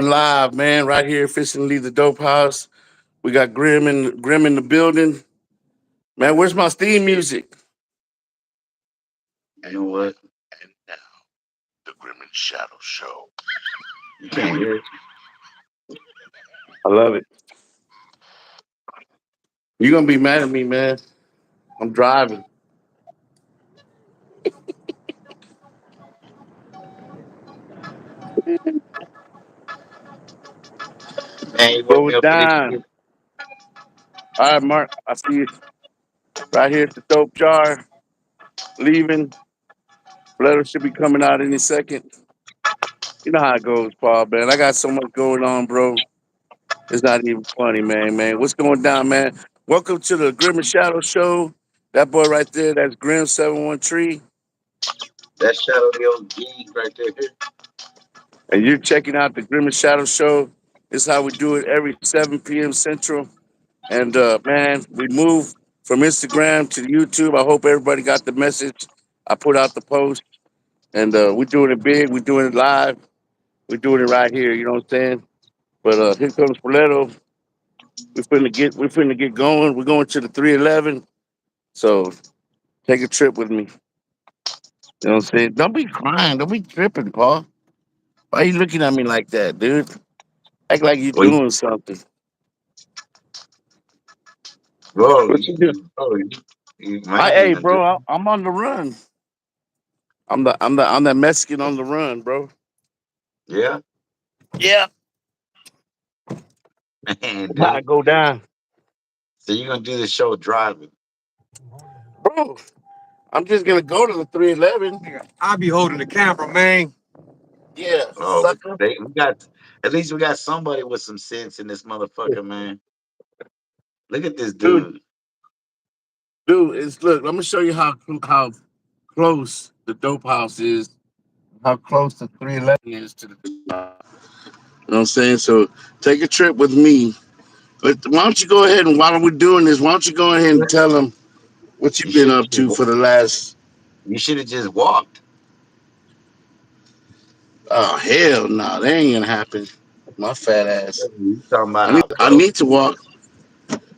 Live, man, right here, fishing leave the dope house. We got Grim in the building. Man, where's my theme music? You know what? And now, the Grim and Shadow Show. You can't hear it. I love it. You're gonna be mad at me, man. I'm driving. Man, you woke me Going up for this down. shit. All right, Mark. I see you right here at the dope jar. Leaving. Letter should be coming out any second. You know how it goes, Paul, man. I got so much going on, bro. It's not even funny, man. What's going down, man? Welcome to the Grim and Shadow Show. That boy right there, that's Grim 713. That shadow the old G's right there. And you're checking out the Grim and Shadow Show. This is how we do it every 7 p.m. Central. And man, we move from Instagram to YouTube. I hope everybody got the message. I put out the post. And we're doing it big. We're doing it live. We're doing it right here. You know what I'm saying? But here comes Poletto. We're finna get going. We're going to the 311. So take a trip with me. You know what I'm saying? Don't be crying. Don't be tripping, Paul. Why you looking at me like that, dude? Act like you Well, you, doing something. bro, What you do? man, Hey, you bro, just, I'm on the run. I'm that Mexican on the run, bro. yeah, Yeah, man, I dude. go down, So you're gonna do the show driving? bro. I'm just gonna go to the 311. I be holding the camera, man. Yeah, Oh, sucker, we got at least we got somebody with some sense in this motherfucker, man. Look at this dude. dude. Dude, it's look. Let me show you how close the dope house is. How close the 311 is to the dope house. You know what I'm saying? So take a trip with me. But why don't you go ahead and while we're doing this, why don't you go ahead and tell them what You you've been should up to for the last? you should have just walked. Oh hell no, that ain't gonna happen. My fat ass. You talking about I how need I close? need to walk.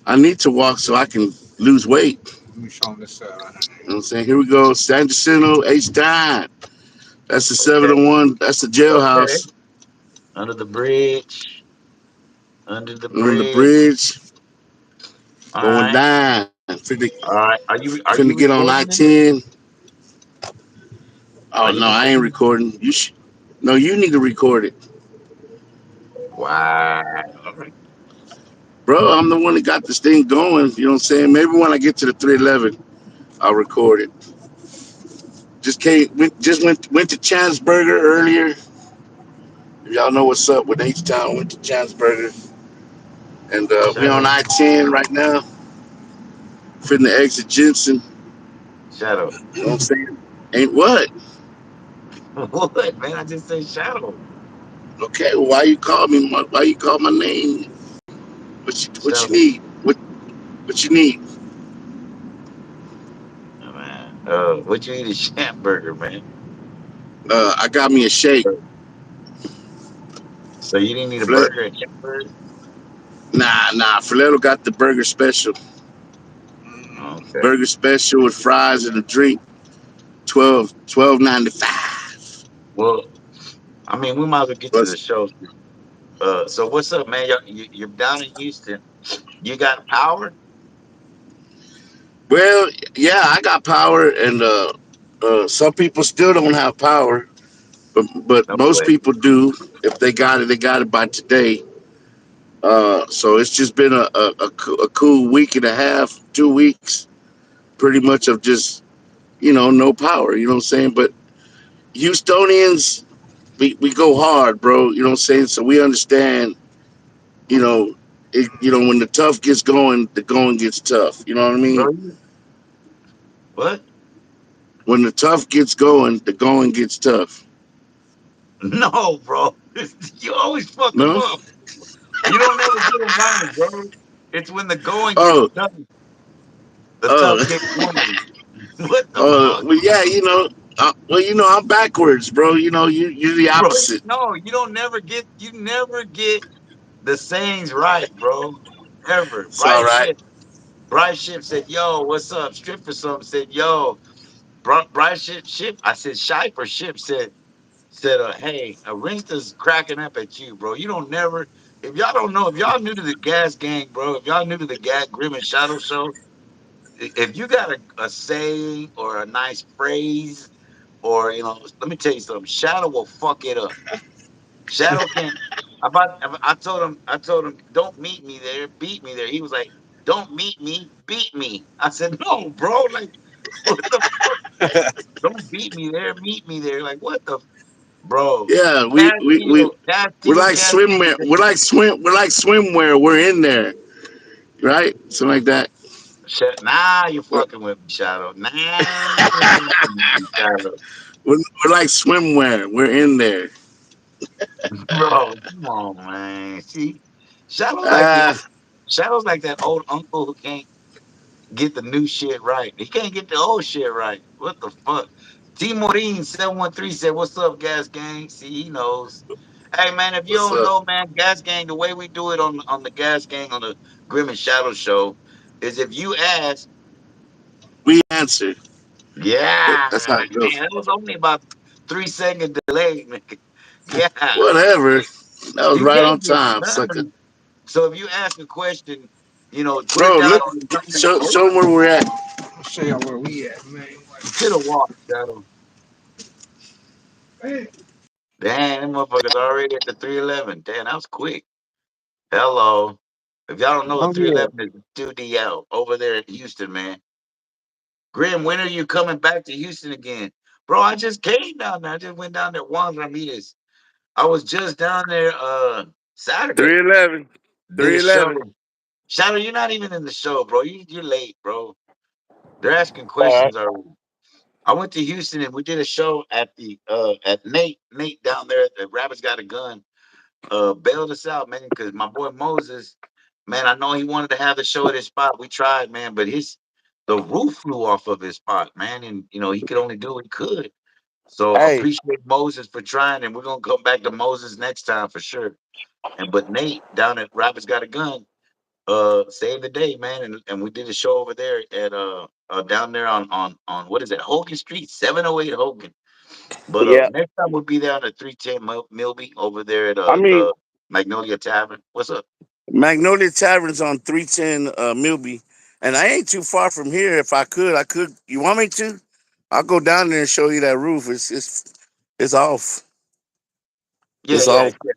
I need to walk so I can lose weight. Let me show him this. You know what I'm saying? Here we go. San Jacinto, H time. That's the Okay, 701. That's the okay. jailhouse. Under the bridge. Under the On the bridge. bridge, All going right. down. All right. Are Finna you get on recording it? I-10. Are Oh you no, I ain't recording? recording. No, you need to record it. Wow. Bro, I'm the one that got this thing going. You know what I'm saying? Maybe when I get to the 311, I'll record it. Just went to Chan's Burger earlier. Y'all know what's up with H Town. Went to Chan's Burger, and we on Shadow. I-10 right now. Finna exit Jensen. Shadow. You know what I'm saying? Ain't what? What, man? I just said shadow. Okay, well, why you call me? Why you call my name? What you Shadow. need? What you need? Oh, man. What you eat a champ burger, man? I got me a shake. So you didn't need a Fle- burger at champ burger? nah. Filetto got the burger special. Okay. Burger special with fries and a drink. 12.95. Well, I mean, we might as well get to the Plus, show. So what's up, man? You're down in Houston. You got power? well, yeah, I got power, and some people still don't have power, but No most way. people do. If they got it, they got it by today. So it's just been a cool week and a half, 2 weeks, pretty much of just no power. You know what I'm saying? But Houstonians, we go hard, bro. You know what I'm saying? So we understand. You know, when the tough gets going, the going gets tough. You know what I mean? Bro, what? When the tough gets going, the going gets tough. No, bro. You always fuck them No? up. You don't ever get them right, bro. It's when the going gets Oh, tough, the oh, tough get going. What the fuck? well, yeah, Well, I'm backwards, bro. You're the Bro, opposite. no, you never get the sayings right, bro. Ever. It's all right. Bryce Ship said, yo, what's up? Strip for something said, yo, Bryce Ship. I said, Schiper Ship said, hey, Arinsta's cracking up at you, bro. You don't never, if y'all don't know, if y'all new to the Gas Gang, bro, if y'all new to the Grim and Shadow show, if you got a saying or a nice phrase, or, let me tell you something, Shadow will fuck it up. Shadow can. I told him, don't meet me there, beat me there. He was like, don't meet me, beat me. I said, no, bro. Like, what the fuck? Don't beat me there, meet me there. Like, what the bro? Yeah, we're like swimwear. Castile. We're like swimwear. We're in there, right? Something like that. Now you're We're, fucking with me, Shadow. Now you're fucking with me, Shadow. we're like swimwear. We're in there. Bro, come on, man. See, Shadow's like the Uh, Shadow's like that old uncle who can't get the new shit right. He can't get the old shit right. What the fuck? T Morin 713 said, what's up, Gas Gang? See, he knows. Hey man, if you what's don't up? know, man, Gas Gang, the way we do it on the Gas Gang on the Grim and Shadow show is if you ask, We answer. yeah, That's how it goes. man, it was only about 3 second delay, nigga. Yeah. Whatever. That was You right on can't get time, sucker. none. So if you ask a question, put it Bro, down look. on the comment. Show, Oh, show them where we're at. I'll show y'all where we at, man. you should have walked, Shadow. Man, Damn, them motherfuckers already at the 311. Damn, that was quick. Hello. If y'all don't know what oh yeah. 311 is, 2DL over there in Houston, man. Grim, when are you coming back to Houston again? Bro, I just came down there. I just went down there once. Ramirez. I was just down there Saturday. 311. Did a 311. show. Shadow, you're not even in the show, bro. You're late, bro. They're asking All right. questions already. I went to Houston and we did a show at Nate down there at the Rabbit's Got a Gun. Bailed us out, man, because my boy Moses, man, I know he wanted to have the show at his spot. We tried, man, but the roof flew off of his spot, man, and he could only do what he could. So Hey, appreciate Moses for trying, and we're gonna come back to Moses next time for sure. But Nate down at Rabbit's Got a Gun, saved the day, man, and we did a show over there at down there on what is it, Hogan Street, 708 Hogan. But yeah. next time we'll be down at 310 Milby over there at I mean, the Magnolia Tavern. What's up? Magnolia Tavern's on 310 Milby. And I ain't too far from here. If I could, I could. You want me to? I'll go down there and show you that roof. It's off. Yeah, It's yeah, off. yeah.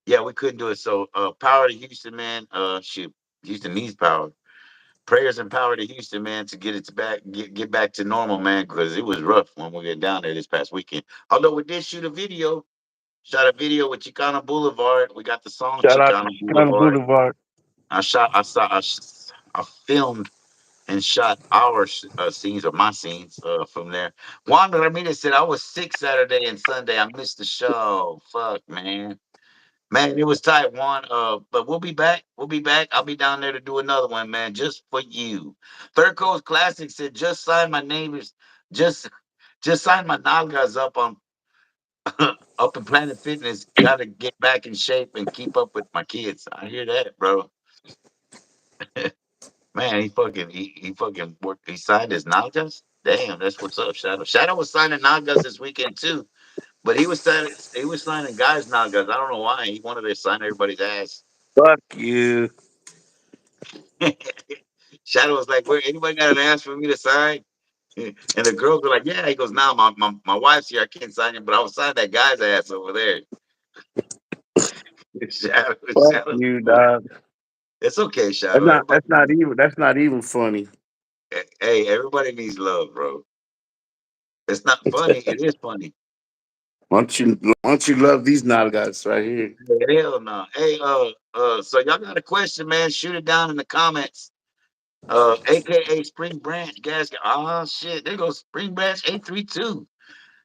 Yeah, we couldn't do it. So power to Houston, man. Shoot. Houston needs power. Prayers and power to Houston, man, to get back to normal, man, because it was rough when we went down there this past weekend. Although we did shoot a video, shot a video with Chicana Boulevard. We got the song Shout out to Chicana Chicano Boulevard. Boulevard. I filmed and shot our scenes or my scenes from there. Juan Ramirez said I was sick Saturday and Sunday. I missed the show. Fuck, man. Man, it was tight, Juan. But we'll be back. We'll be back. I'll be down there to do another one, man, just for you. Third Coast Classic said just signed my neighbors, just just signed my nalgas up on up in Planet Fitness. Got to get back in shape and keep up with my kids. I hear that, bro. Man, he fucking worked. He signed his Nagas. Damn, that's what's up, Shadow. Shadow was signing Nagas this weekend too, but he was signing guys Nagas. I don't know why. He wanted to sign everybody's ass. Fuck you. Shadow was like, "Where anybody got an ass for me to sign?" And the girls were like, "Yeah." He goes, "Nah, my wife's here. I can't sign it, but I'll sign that guy's ass over there." Shadow, Fuck Shadow. you, dog. It's okay, That's Shadow. not Everybody, that's not even that's not even funny. hey, everybody needs love, bro. It's not funny. It is funny. Why don't you love these nalgas right here? Hell no. Hey, so y'all got a question, man? Shoot it down in the comments. AKA Spring Branch Gas. Oh shit, there goes Spring Branch 832.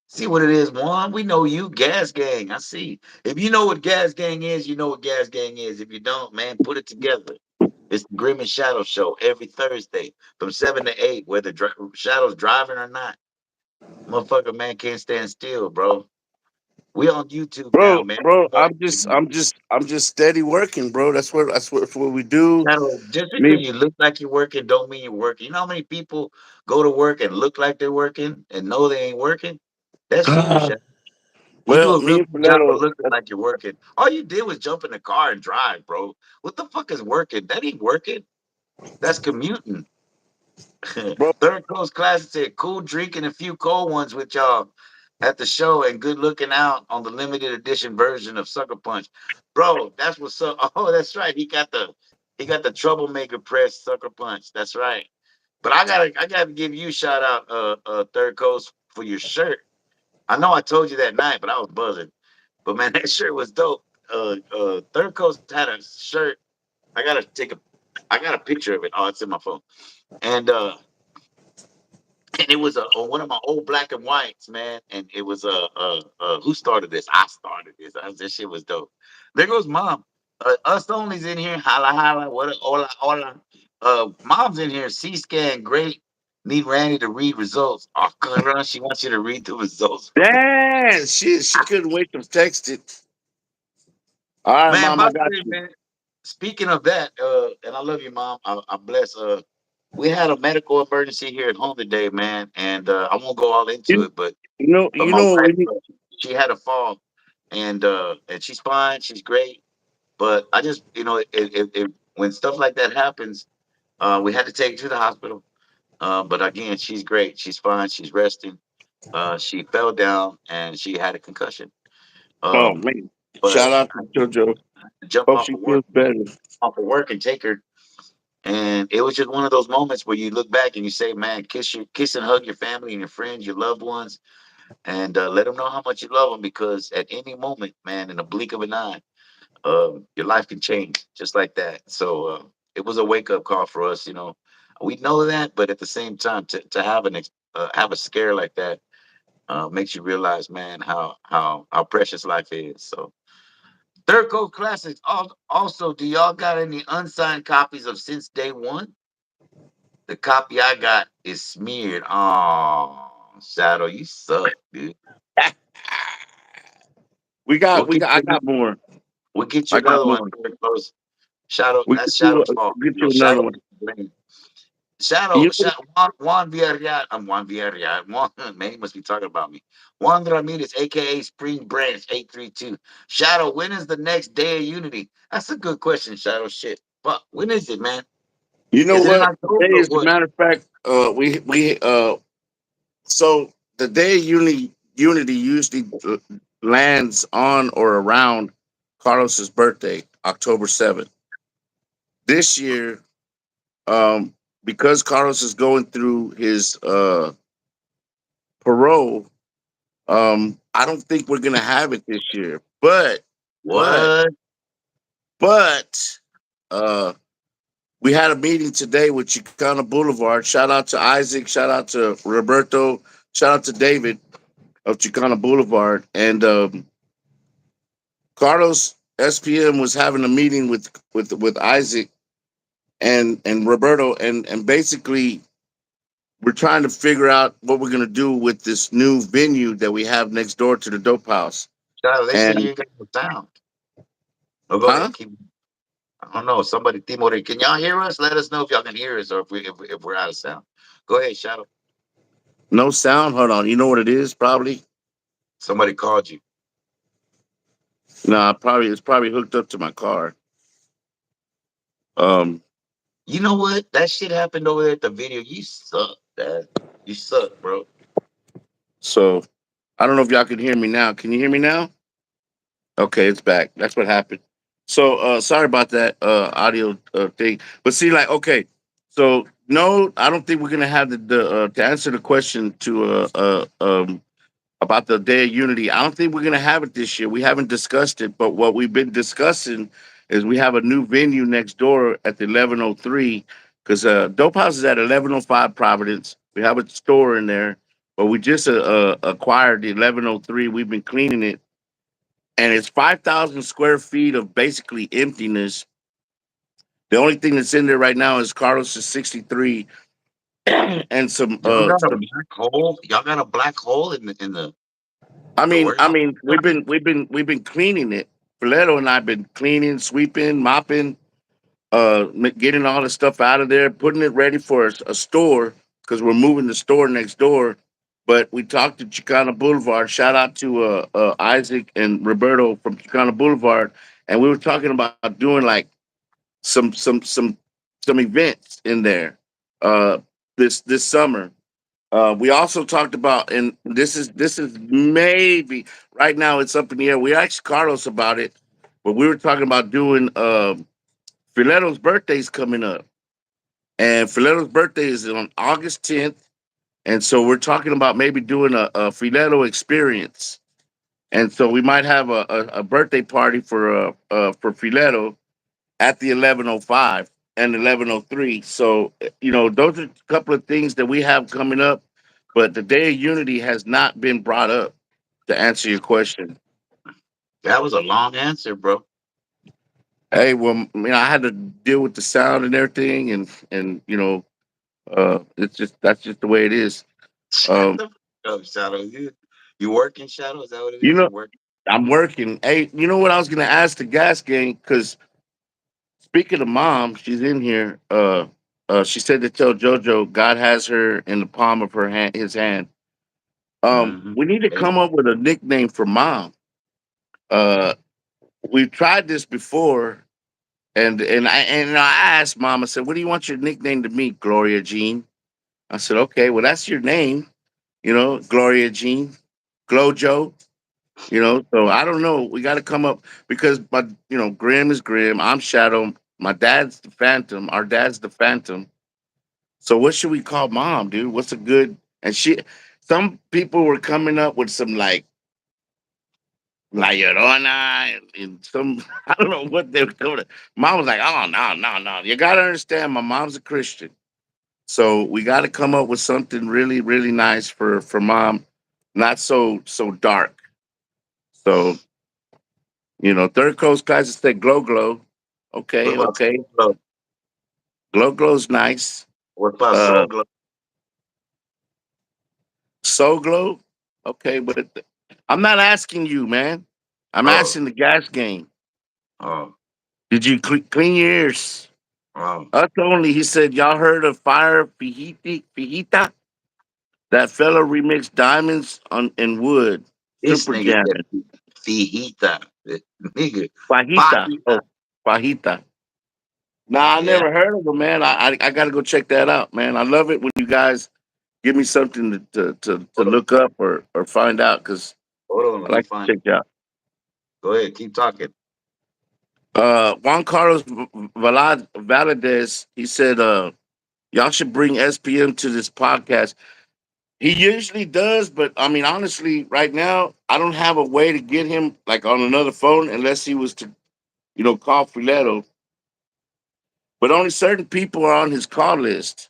See what it is, Juan. We know you, Gas Gang. I see. If you know what Gas Gang is, you know what Gas Gang is. If you don't, man, put it together. It's the Grim and Shadow show every Thursday from 7 to 8, whether Shadow's driving or not. Motherfucker, man, can't stand still, bro. We on YouTube now, bro, man. bro. But I'm just steady working, bro. That's what we do. Shadow, just Me, because you look like you're working, don't mean you're working. You know how many people go to work and look like they're working and know they ain't working? That's you, Shadow. You do well, a me real and good job of Fernando. looking like you're working. All you did was jump in the car and drive, bro. What the fuck is working? That ain't working. That's commuting. Bro, Third Coast Classic said, cool drinking a few cold ones with y'all at the show and good looking out on the limited edition version of Sucker Punch. Bro, that's what's up. Oh, that's right. He got the troublemaker press Sucker Punch. That's right. But I gotta give you a shout out, Third Coast, for your shirt. I know I told you that night, but I was buzzing. But man, that shirt was dope. Third Coast had a shirt. I got a picture of it. Oh, it's in my phone. And and it was one of my old black and whites, man. And it was who started this? I started this. This shit was dope. There goes mom. Us only's in here. Holla holla. What? Hola hola. Mom's in here. C scan great. Need Randy to read results. Oh, God, she wants you to read the results. damn, she couldn't wait to text it. All right, Man, mom, I by the got way, you. man. Speaking of that, and I love you, mom. I bless. We had a medical emergency here at home today, man, and I won't go all into You, it, but you my know what wife, we need. she had a fall, and she's fine, she's great. But I just, when stuff like that happens, we had to take her to the hospital. But again, she's great, she's fine, she's resting. She fell down and she had a concussion. Oh Um, man, but shout out I to JoJo. had to jump Hope she feels better. off of work and take her. And it was just one of those moments where you look back and you say, "Man, kiss and hug your family and your friends, your loved ones, and let them know how much you love them, because at any moment, man, in a blink of an eye, your life can change just like that." So it was a wake up call for us. We know that, but at the same time, to have a scare like that makes you realize, man, how precious life is. So Third Coast Classics. Also, do y'all got any unsigned copies of Since Day One? The copy I got is smeared. Oh, Shadow, you suck, dude. We'll We get got, I you. got more. We'll get you I got another one. more. Third Coast. Shadow. We That's Shadow's fault. get you another Shadow one. gets the blame. Shadow. You know, Juan Villarreal. I'm Juan Villarreal. Juan, man, he must be talking about me. Juan Ramirez, aka Spring Branch 832. Shadow. When is the next Day of Unity? That's a good question, Shadow. Shit. But when is it, man? you know Is it in what? Today October or is the what? matter of fact. We so the day of unity usually lands on or around Carlos's birthday, October 7th. This year, um, because Carlos is going through his parole, I don't think we're gonna have it this year. But, What? but, uh, we had a meeting today with Chicana Boulevard. Shout out to Isaac. Shout out to Roberto. Shout out to David of Chicana Boulevard. And Carlos SPM was having a meeting with Isaac and Roberto, and basically we're trying to figure out what we're gonna do with this new venue that we have next door to the Dope House. Shadow, they say you And ain't got no sound. Oh, go huh? ahead. Keep. I don't know. Somebody, Timore, can y'all hear us? Let us know if y'all can hear us or if we're out of sound. Go ahead, Shadow. No sound. Hold on. You know what it is? Probably. Somebody called you. Nah, probably it's probably hooked up to my car. Um, You know what? That shit happened over there at the video. You suck, Dad. You suck, bro. so I don't know if y'all can hear me now. Can you hear me now? Okay, it's back. That's what happened. So sorry about that audio thing. But see, like, okay, so no, I don't think we're gonna have the to answer the question to about the Day of Unity. I don't think we're gonna have it this year. We haven't discussed it, but what we've been discussing is we have a new venue next door at the 1103 because Dope House is at 1105 Providence. We have a store in there, but we just acquired the 1103. We've been cleaning it, and it's 5,000 square feet of basically emptiness. The only thing that's in there right now is Carlos's 63. and some Y'all got a some. black hole. Y'all got a black hole in I the mean, I warehouse. mean, we've been cleaning it. Fileto and I've been cleaning, sweeping, mopping, getting all the stuff out of there, putting it ready for a store because we're moving the store next door. But we talked to Chicana Boulevard. Shout out to Isaac and Roberto from Chicana Boulevard, and we were talking about doing like some some some some events in there uh, this summer. We also talked about, and this is maybe right now it's up in the air. We asked Carlos about it, but we were talking about doing. Fileto's birthday's coming up, and Fileto's birthday is on August 10th, and so we're talking about maybe doing a Fileto experience, and so we might have a birthday party for Fileto at the 11:05 and 11:03. So those are a couple of things that we have coming up, but the Day of Unity has not been brought up to answer your question. That was a long answer, bro. Hey, well, I had to deal with the sound and everything, and it's just that's just the way it is. Shut Um, the fuck up, Shadow. You work in Shadow? Is that what it you is? know, You work? I'm working. Hey, you know what I was gonna ask the gas gang? Because speaking of mom, she's in here. She said to tell JoJo God has her in the palm of her hand, his hand. Mm-hmm. We need to come up with a nickname for mom. Uh, we've tried this before, and I asked mom. I said, "What do you want your nickname to be, Gloria Jean?" I said, "Okay, well that's your name, Gloria Jean, Glojo." So I don't know. We got to come up because Grim is Grim. I'm Shadow. My dad's the Phantom. Our dad's the Phantom. So what should we call mom, dude? What's a good? And some people were coming up with some like La Llorona and some I don't know what they were coming. Mom was like, oh no, no, no. You got to understand, my mom's a Christian, so we got to come up with something really, really nice for mom, not so dark. So Third Coast guys said Glow Glow. What Okay, about okay. Soul Glow? Glow Glow's nice. What about Uh Soul Glow? Soul Glow. Okay, but I'm not asking you, man. I'm Oh, asking the gas game. oh, Did you clean your ears? oh. Us only. He said, y'all heard of Fire Fijita? That fella remixed Diamonds on in Wood. This Super nigga jamming. said fijita. Nigga, Fajita. fajita. Oh, Fajita. Nah, I Yeah. never heard of him, man. I got to go check that out, man. I love it when you guys give me something to Hold on, look up or find out because hold on. I Let me like find to it. check it out. Go ahead. Keep talking. Juan Carlos Valadez, he said, y'all should bring SPM to this podcast. He usually does, but I mean, honestly, right now, I don't have a way to get him like on another phone unless he was to, call Fileto. But only certain people are on his call list.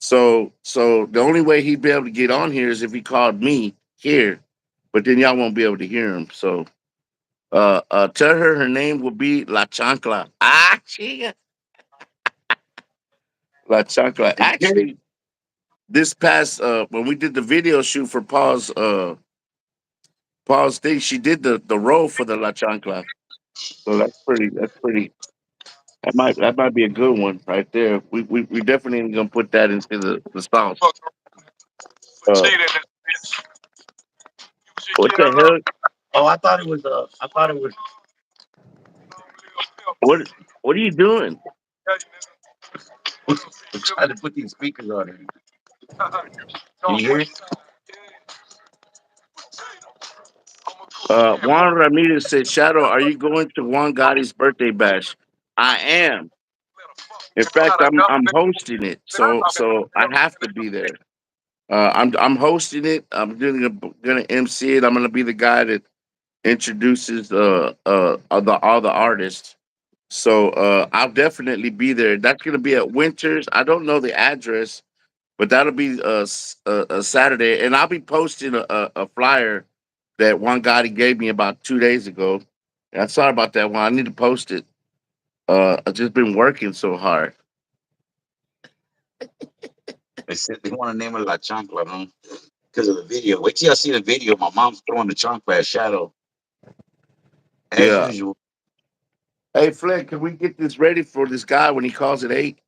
So the only way he'd be able to get on here is if he called me here. But then y'all won't be able to hear him. So tell her name will be La Chancla. Ah, chica. La Chancla. Okay. Actually, this past when we did the video shoot for Paul's thing, she did the role for the La Chancla. So that's pretty that might be a good one right there. We definitely gonna put that into the sauce. Uh what the hell? Oh, I thought it was. I thought it was. What what are you doing? I'm trying to put these speakers on here. Can you hear it? Juan Ramirez said, Shadow, are you going to Juan Gotti's birthday bash? I am. In fact, I'm hosting it, so I have to be there. I'm hosting it. I'm gonna MC it. I'm gonna be the guy that introduces all the artists. So I'll definitely be there. That's gonna be at Winters. I don't know the address, but that'll be a Saturday, and I'll be posting a flyer that one guy gave me about 2 days ago. And I'm sorry about that one. I need to post it. I've just been working so hard. They said they want to name it La Chancla, huh? Because of the video. Wait till y'all see the video. My mom's throwing the chancla at Shadow as Yeah. usual. Hey, Flint, can we get this ready for this guy when he calls at 8?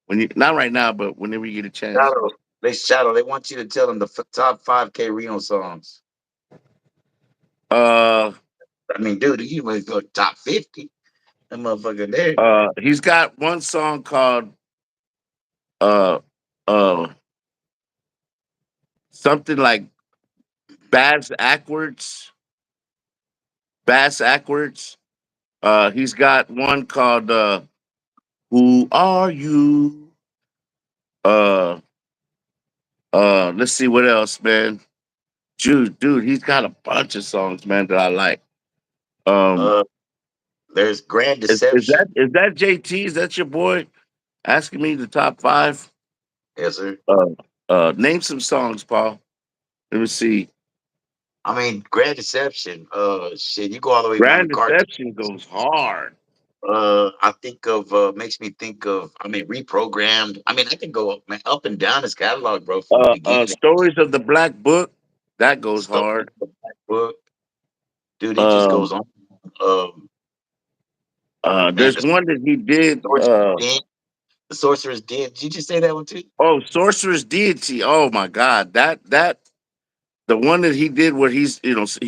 When you not right now, but whenever you get a chance. Shadow. They want you to tell them the top 5K Reno songs. Uh, I mean, dude, you might go top 50. That motherfucker there. he's got one song called uh uh something like Bass Ackwards. Bass Ackwards. He's got one called Who Are You? Uh let's see what else, man. Dude, he's got a bunch of songs, man, that I like. Um Uh, there's Grand is Deception. that JT? Is that your boy asking me the top five? Yes, sir. Uh name some songs, Paul. Let me see. I mean, Grand Deception. Shit, you go all the way down to Grand cartoon. Deception goes hard. I think of makes me think of. I mean, reprogrammed. I mean, I can go up, man, up and down his catalog, bro, from the beginning. Stories of the Black Book, that goes Stuff hard. the Black Book, dude. He just Um, goes on. Um, man, there's one that he did. Sorcerer's Den. The Sorcerer's Den. Did you just say that one too? Oh, Sorcerer's Deity. Oh my God, that the one that he did where he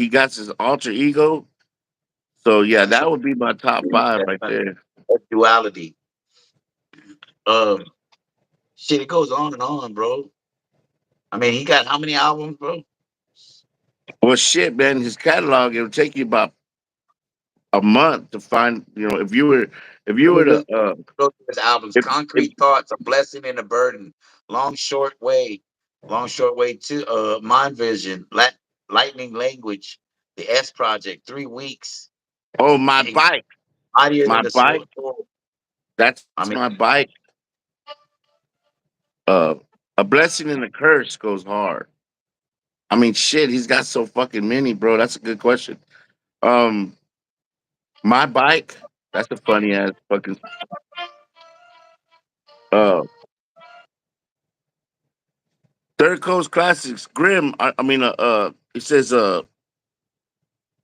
got his alter ego. So yeah, That's that right. would be my top five right there. That's duality. Um, shit, it goes on and on, bro. I mean, he got how many albums, bro? Well, shit, man, his catalog, it would take you about a month to find. If you Let me were to look. Go through his albums: if Concrete Thoughts, A Blessing and a Burden, Long Short Way to Mind Vision, Lightning Language, The S Project, 3 Weeks, oh my and bike, Mightier my Than the bike, Sword. that's I mean, my bike. Uh, a blessing and a curse goes hard. I mean, shit, he's got so fucking many, bro. That's a good question. Um, my bike. That's a funny ass fucking. Uh, Third Coast Classics. Grim. It says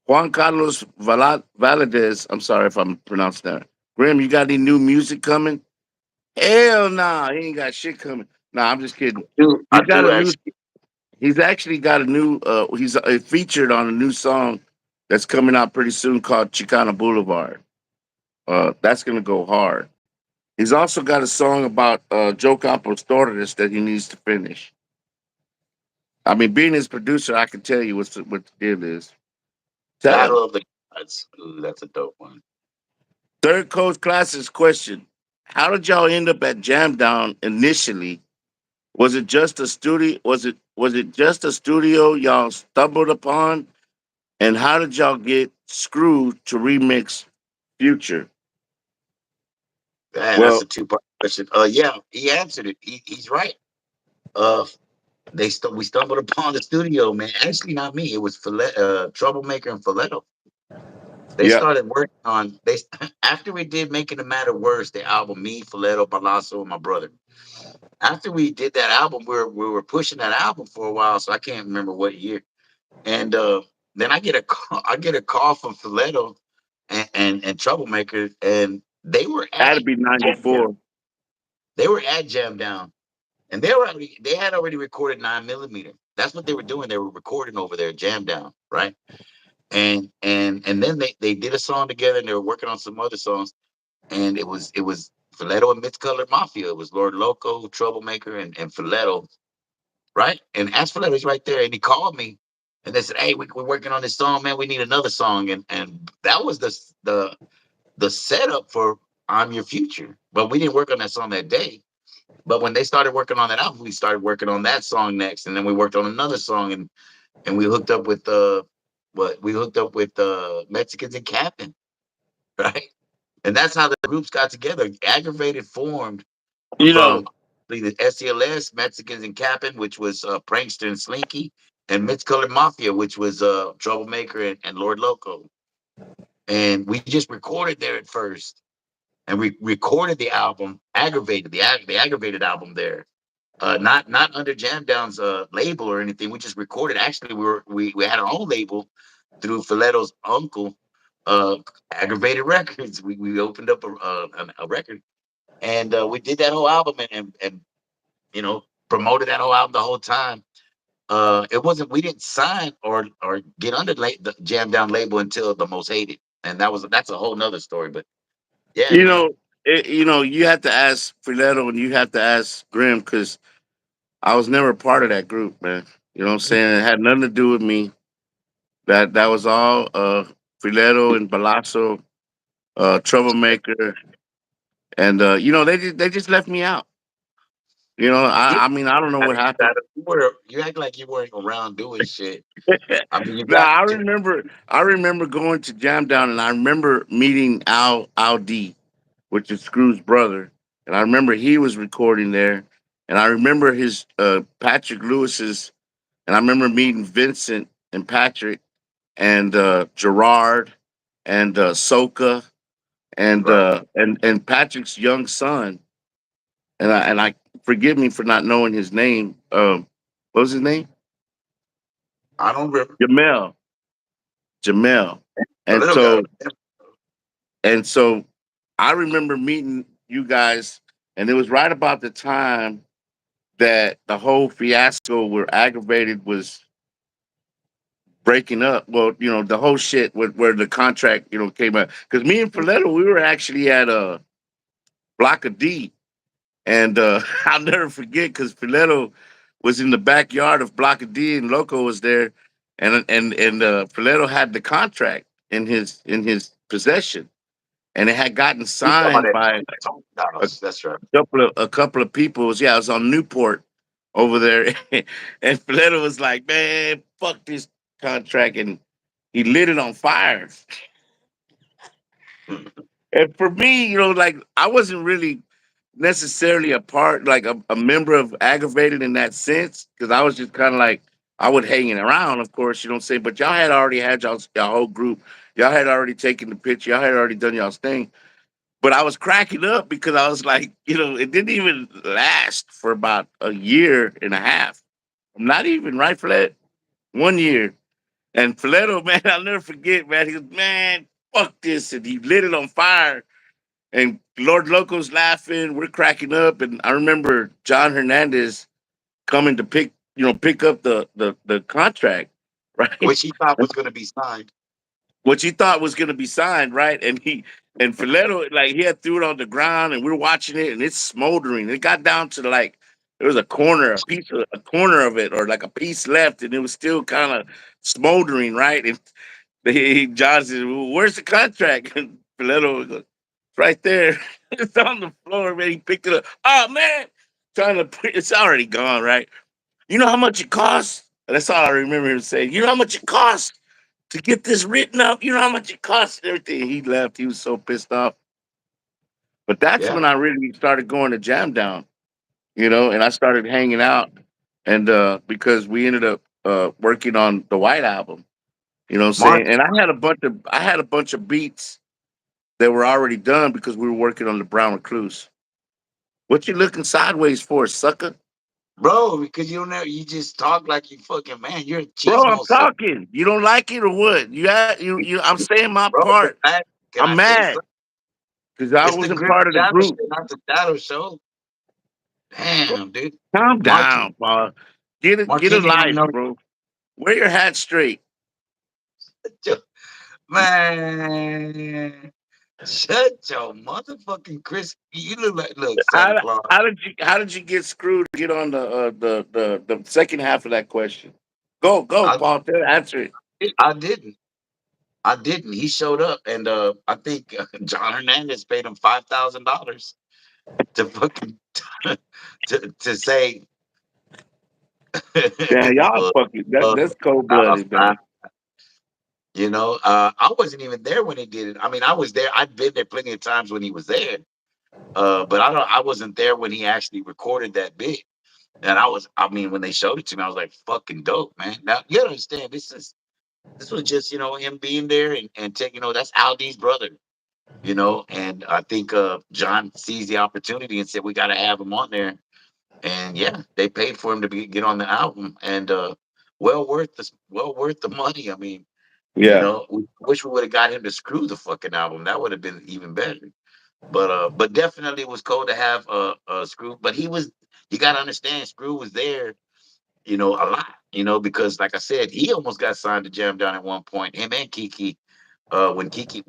Juan Carlos Valadez. I'm sorry if I'm pronouncing that. Grim, you got any new music coming? Hell nah, he ain't got shit coming. Nah, I'm just kidding. I He's got do a new. actually. He's actually got a new. He's featured on a new song that's coming out pretty soon called Chicana Boulevard. That's gonna go hard. He's also got a song about Joe Campos Torres that he needs to finish. I mean, being his producer, I can tell you what the deal is. Tell him. Battle of the Gods. Ooh, that's a dope one. Third Coast Classics question: how did y'all end up at Jam Down initially? Was it just a studio? Was it just a studio y'all stumbled upon? And how did y'all get Screwed to remix Future? Man, that's Well, a two-part question. Yeah, he answered it. He's right. Uh, we stumbled upon the studio, man. Actually, not me. It was Troublemaker and Filetto. They yeah, started working on they after we did Making the Matter Worse, the album, me, Filetto, Palazzo, and my brother. After we did that album, we were pushing that album for a while, so I can't remember what year. And then I get a call from Filetto and Troublemaker, and they were had to at be Jam Down. '94. They were at Jam Down, and they had already recorded 9mm. That's what they were doing. They were recording over there, Jam Down, right? And then they did a song together, and they were working on some other songs, and it was Filetto and Mid Colored Mafia. It was Lord Loco, Troublemaker, and Filetto, right? And Ash Filetto's right there, and he called me, and they said, "Hey, we're working on this song, man. We need another song," and that was the setup for I'm Your Future. But we didn't work on that song that day. But when they started working on that album, we started working on that song next, and then we worked on another song, and we hooked up with Mexicans in Capping, right? And that's how the groups got together. Aggravated formed You know, from the SCLS, Mexicans in Capping, which was Prankster and Slinky, and Mixed Colored Mafia, which was Troublemaker and Lord Loco. And we just recorded there at first, and we recorded the album, the aggravated album there. not under Jam Down's label or anything. We just recorded. Actually, we had our own label through Filetto's uncle, uh, Aggravated Records. We opened up a record, and we did that whole album and promoted that whole album the whole time. It wasn't we didn't sign or get under the Jam Down label until The Most Hated, and that's a whole nother story. But yeah, You man. know, you have to ask Filetto and you have to ask Grimm because I was never part of that group, man. You know what I'm saying? It had nothing to do with me. That was all Filetto and Balasso, Troublemaker, and they just left me out. Yeah, I mean I don't know what happened. you act like you weren't around doing shit. I mean, you Now got I to. remember I remember going to Jam Down and I remember meeting Al D, which is Screw's brother, and I remember he was recording there, and I remember his Patrick Lewis's, and I remember meeting Vincent and Patrick and Gerard and Soka Right. and Patrick's young son, and I forgive me for not knowing his name. What was his name? I don't remember. Jamel. Jamel. A And little got so and so I remember meeting you guys, and it was right about the time that the whole fiasco where Aggravated was breaking up. Well, the whole shit where the contract, came out. Because me and Paletto, we were actually at a Block of D. And I'll never forget because Filetto was in the backyard of Block of D and Loco was there. And Filetto had the contract in his possession. And it had gotten you talking about signed by that a That's right. couple of people. Yeah, it was on Newport over there. And Filetto was like, man, fuck this contract. And he lit it on fire. And for me, like I wasn't really necessarily a part, like a member of Aggravated in that sense, because I was just kind of like, I would hanging around, of course, you know what I'm saying? But y'all had already had y'all whole group. Y'all had already taken the picture. Y'all had already done y'all's thing. But I was cracking up because I was like, it didn't even last for about a year and a half. Not even, right, Flet? 1 year. And Filetto, man, I'll never forget, man. He goes, man, fuck this. And he lit it on fire. And Lord Loco's laughing. We're cracking up. And I remember John Hernandez coming to pick up the contract, right? Which he thought was going to be signed. What you thought was gonna be signed, right? And Filetto, like he had threw it on the ground, and we're watching it, and it's smoldering. It got down to like there was a corner of it, or like a piece left, and it was still kind of smoldering, right? And John says, well, "Where's the contract?" And Filetto goes, "It's right there. It's on the floor, man." He picked it up. Oh man, trying to put it's already gone, right? You know how much it costs? That's all I remember him saying. You know how much it costs to get this written up? You know how much it costs and everything? He left. He was so pissed off. But that's Yeah. when I really started going to Jam Down, and I started hanging out. And because we ended up working on the White Album, you know what I'm Mark, saying? And I had a bunch of beats that were already done because we were working on the Brown Recluse. What you looking sideways for, sucker? bro, because you don't know, you just talk like you fucking man. You're a Bro, I'm cheese so, talking. You don't like it or what? I'm saying my bro. part. Can I'm I say mad something? because I It's the wasn't Grim part of the Shadow show, group. not the Shadow show. Damn, dude. Calm Marky, down, Paul. Get a Marquise didn't even life, know. bro. Wear your hat straight. Man, shut your motherfucking Chris. You look Santa How, Claus. how did you get screwed to get on the second half of that question? Go, I Paul. Answer it. I didn't. I didn't. He showed up, and I think John Hernandez paid him $5,000 to fucking to say, Yeah, y'all uh, fucking that's cold uh, blooded, man. I wasn't even there when he did it. I mean, I was there. I'd been there plenty of times when he was there, but I wasn't there when he actually recorded that bit. And I mean, when they showed it to me, I was like, "Fucking dope, man!" Now you gotta understand, this was just him being there and taking that's Aldi's brother. And I think John sees the opportunity and said we got to have him on there. and yeah, they paid for him to get on the album, and well worth the money. I mean, Yeah, we wish we would have got him to screw the fucking album. That would have been even better. But definitely it was cool to have Screw. But he was, you got to understand, Screw was there, a lot, because like I said, he almost got signed to Jam Down at one point. Him and Kiki. When Kiki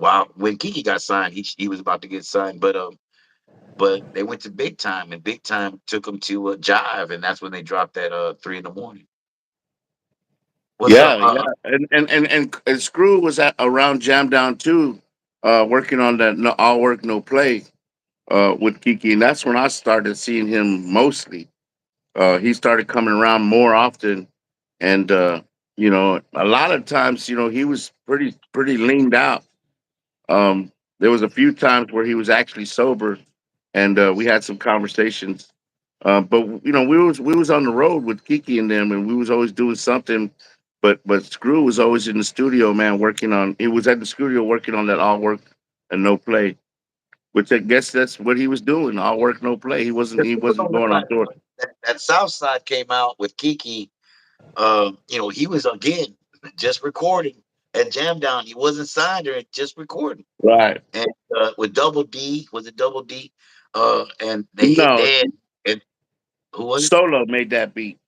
got signed, he was about to get signed, but they went to Big Time, and Big Time took him to Jive, and that's when they dropped that 3 in the morning. What's up? yeah, yeah. And Screw was at around Jam Down too, working on that no, all work no play with Kiki, and that's when I started seeing him mostly. He started coming around more often, and a lot of times, he was pretty leaned out. There was a few times where he was actually sober, and we had some conversations. But we was on the road with Kiki and them, and we was always doing something. But Screw was always in the studio, man, working on. He was at the studio working on that all work and no play, which I guess that's what he was doing, all work no play. He wasn't Because he people wasn't don't going on realize tour. that South Side came out with Kiki. He was again just recording at Jam Down. He wasn't signed or just recording. Right? And with Double D, was it Double D? And they hit No, dead. And who was it? Solo made that beat.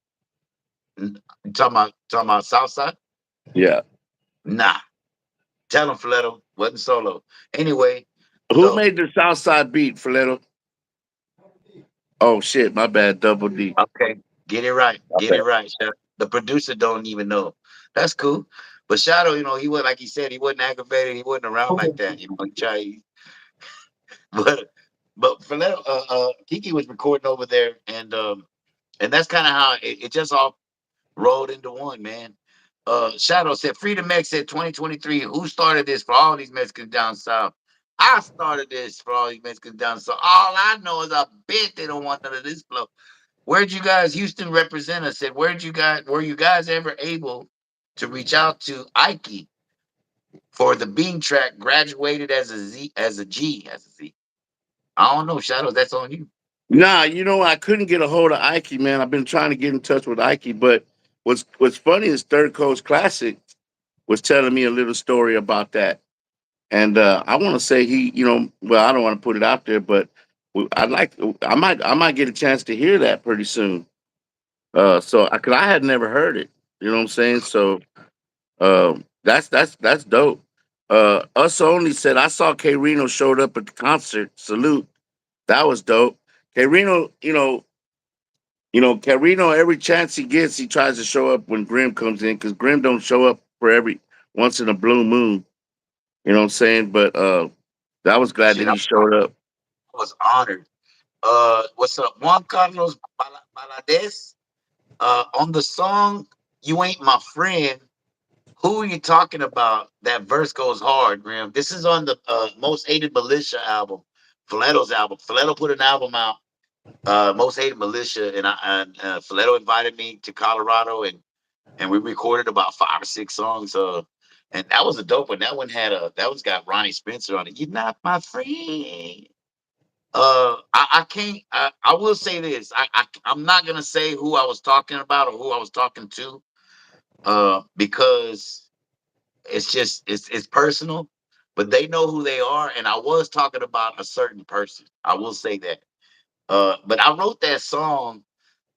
You talking about Southside? Yeah. Nah. Tell him Fletto wasn't Solo. Anyway, Who so made the Southside beat, Fleto? Oh shit, my bad. Double D. okay, get it right. My Get it bad. right. The producer don't even know. That's cool. But Shadow, he was like he said, he wasn't aggravated. He wasn't around like that. He tried, but Fletto, Kiki was recording over there, and that's kind of how it just all rolled into one, man. Shadow said, Freedom X said 2023. Who started this for all these Mexicans down south? I started this for all these Mexicans down south. All I know is I bet they don't want none of this flow. Where'd you guys, Houston representative said, were you guys ever able to reach out to Ike for the Bean track graduated as a Z, as a G, as a Z? I don't know, Shadow. That's on you. Nah, I couldn't get a hold of Ike, man. I've been trying to get in touch with Ike, but what's funny is Third Coast Classic was telling me a little story about that. And I want to say well, I don't want to put it out there, but I might get a chance to hear that pretty soon. So because I had never heard it, you know what I'm saying? So that's dope. Us only said I saw K Reno showed up at the concert. Salute, that was dope. K Reno, K Reno every chance he gets, he tries to show up when Grimm comes in because Grimm don't show up for every once in a blue moon. You know what I'm saying? But I was glad that Shit, I he showed up. was honored. What's up, Juan Carlos Balades? On the song "You Ain't My Friend," who are you talking about? That verse goes hard, Grim. This is on the Most Hated Militia album, Filetto's album. Filetto put an album out, Most Hated Militia, and Filetto invited me to Colorado, and we recorded about 5 or 6 songs. And that was a dope one. That one's got Ronnie Spencer on it. You're not my friend. I can't. I will say this. I'm not gonna say who I was talking about or who I was talking to, because it's personal. But they know who they are, and I was talking about a certain person. I will say that. But I wrote that song.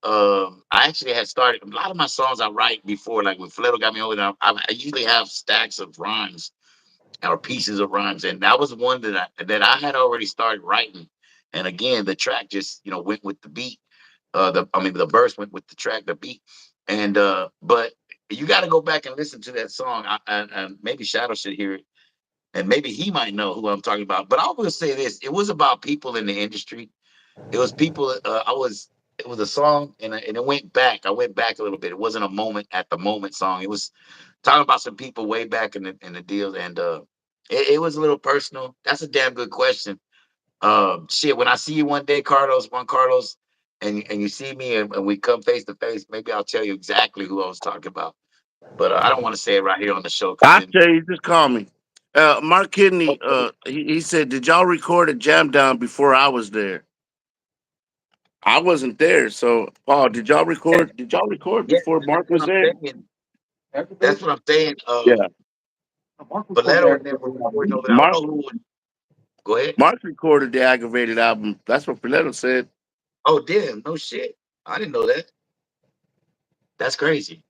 I actually had started a lot of my songs I write before, like when Fletto got me over there. I usually have stacks of rhymes or pieces of rhymes, and that was one that I had already started writing. And again, the track just went with the beat. The verse went with the track, the beat, and but you got to go back and listen to that song. And maybe Shadow should hear it, and maybe he might know who I'm talking about. But I will say this: it was about people in the industry. It was people. It was a song, and it went back. I went back a little bit. It wasn't a moment at the moment song. It was talking about some people way back in the deal, and it was a little personal. That's a damn good question. Shit, when I see you one day, Juan Carlos, and you see me and we come face to face, maybe I'll tell you exactly who I was talking about. But I don't want to say it right here on the show because I then tell you, just call me. Mark Kidney, he said, "Did y'all record a jam down before I was there?" I wasn't there. So, Paul, did y'all Yeah, record? Did y'all record yeah, before that's Mark what was I'm there? saying. That's what I'm saying. Yeah, Bledsoe and them were recording over there. I don't Mark know who would go ahead. Mark recorded the Aggravated album. That's what Piletto said. Oh, damn, no shit. I didn't know that. That's crazy.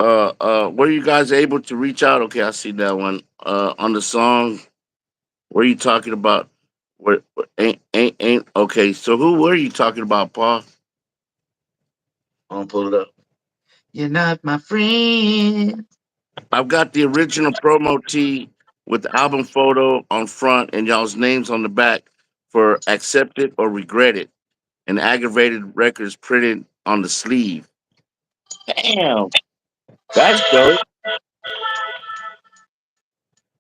Were you guys able to reach out? Okay, I see that one. On the song, were you talking about? Ain't okay? So who were you talking about, Paul? I'm gonna pull it up. You're not my friend. I've got the original promo tee with the album photo on front and y'all's names on the back for Accept It or Regret It, and Aggravated Records printed on the sleeve. Damn, that's dope.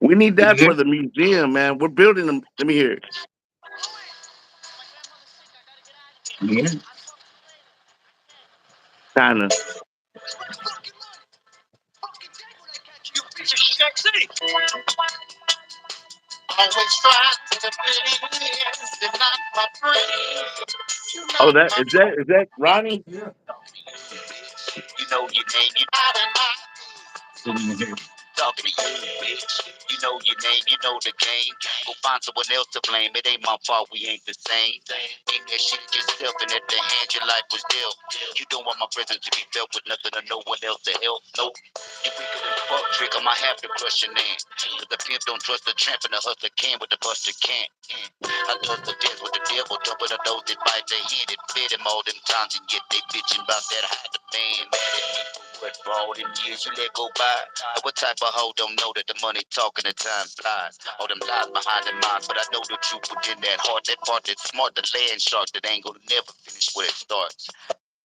We need Did you that hear? for the museum, man. We're building them. Let me hear it. Yeah. Kinda. Oh, that Ronnie? Didn't even hear.